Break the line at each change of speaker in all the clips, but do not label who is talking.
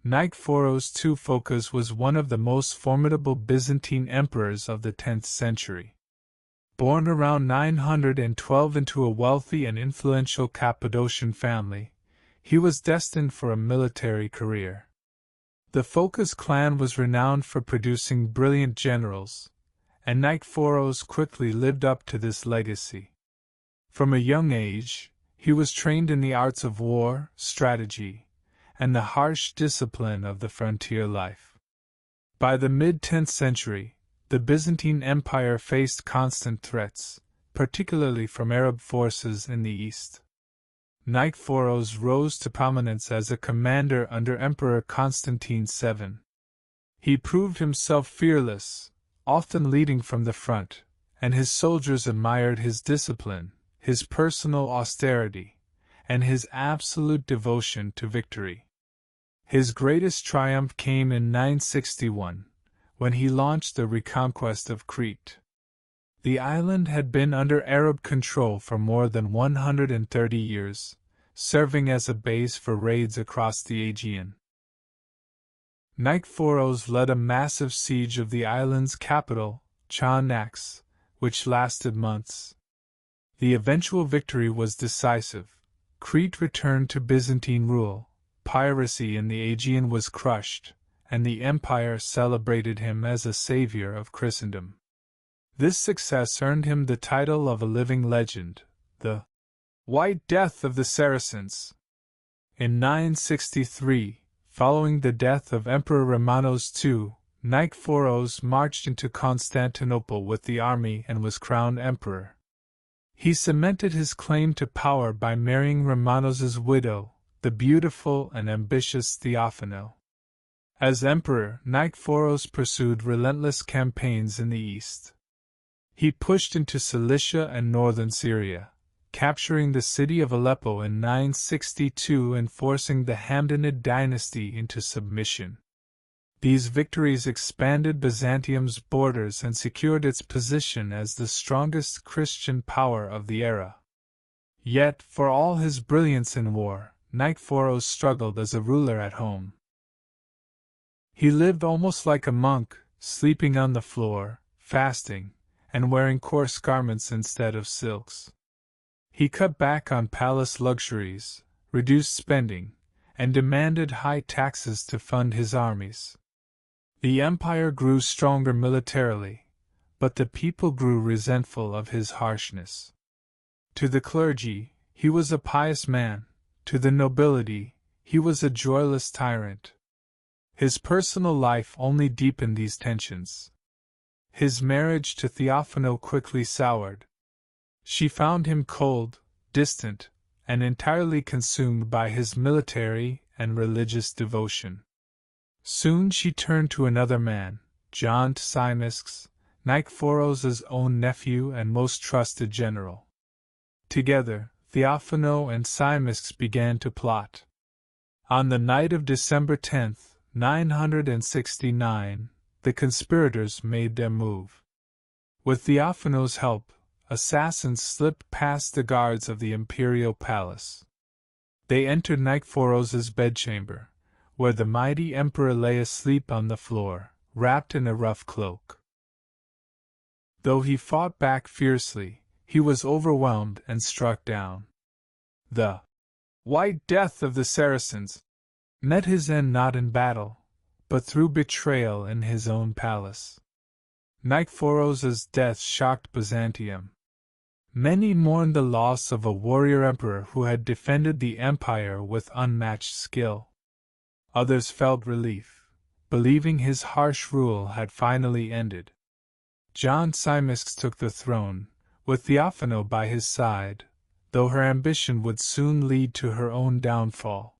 Nikephoros II Phokas was one of the most formidable Byzantine emperors of the 10th century. Born around 912 into a wealthy and influential Cappadocian family, he was destined for a military career. The Phokas clan was renowned for producing brilliant generals, and Nikephoros quickly lived up to this legacy. From a young age, he was trained in the arts of war, strategy, and the harsh discipline of the frontier life. By the mid-10th century, the Byzantine Empire faced constant threats, particularly from Arab forces in the east. Nikephoros rose to prominence as a commander under Emperor Constantine VII. He proved himself fearless, often leading from the front, and his soldiers admired his discipline, his personal austerity, and his absolute devotion to victory. His greatest triumph came in 961, when he launched the reconquest of Crete. The island had been under Arab control for more than 130 years, serving as a base for raids across the Aegean. Nikephoros led a massive siege of the island's capital, Tzimiskes, which lasted months. The eventual victory was decisive. Crete returned to Byzantine rule, piracy in the Aegean was crushed, and the empire celebrated him as a savior of Christendom. This success earned him the title of a living legend, the White Death of the Saracens. In 963, following the death of Emperor Romanos II, Nikephoros marched into Constantinople with the army and was crowned emperor. He cemented his claim to power by marrying Romanos's widow, the beautiful and ambitious Theophano. As emperor, Nikephoros pursued relentless campaigns in the east. He pushed into Cilicia and northern Syria, capturing the city of Aleppo in 962 and forcing the Hamdanid dynasty into submission. These victories expanded Byzantium's borders and secured its position as the strongest Christian power of the era. Yet, for all his brilliance in war, Nikephoros struggled as a ruler at home. He lived almost like a monk, sleeping on the floor, fasting, and wearing coarse garments instead of silks. He cut back on palace luxuries, reduced spending, and demanded high taxes to fund his armies. The empire grew stronger militarily, but the people grew resentful of his harshness. To the clergy, he was a pious man; to the nobility, he was a joyless tyrant. His personal life only deepened these tensions. His marriage to Theophano quickly soured. She found him cold, distant, and entirely consumed by his military and religious devotion. Soon she turned to another man, John Tzimiskes, Nikephoros' own nephew and most trusted general. Together, Theophano and Tzimiskes began to plot. On the night of December 10, 969, the conspirators made their move. With Theophano's help, assassins slipped past the guards of the imperial palace. They entered Nikephoros' bedchamber, where the mighty emperor lay asleep on the floor, wrapped in a rough cloak. Though he fought back fiercely, he was overwhelmed and struck down. The White Death of the Saracens met his end not in battle, but through betrayal in his own palace. Nikephoros' death shocked Byzantium. Many mourned the loss of a warrior emperor who had defended the empire with unmatched skill. Others felt relief, believing his harsh rule had finally ended. John Tzimiskes took the throne, with Theophano by his side, though her ambition would soon lead to her own downfall.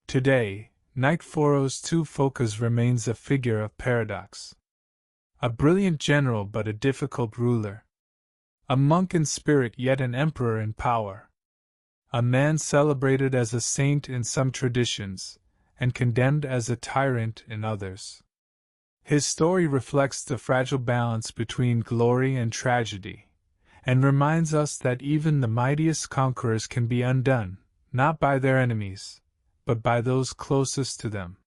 Today, Nikephoros II Phokas remains a figure of paradox. A brilliant general but a difficult ruler. A monk in spirit yet an emperor in power. A man celebrated as a saint in some traditions, and condemned as a tyrant in others. His story reflects the fragile balance between glory and tragedy, and reminds us that even the mightiest conquerors can be undone, not by their enemies, but by those closest to them.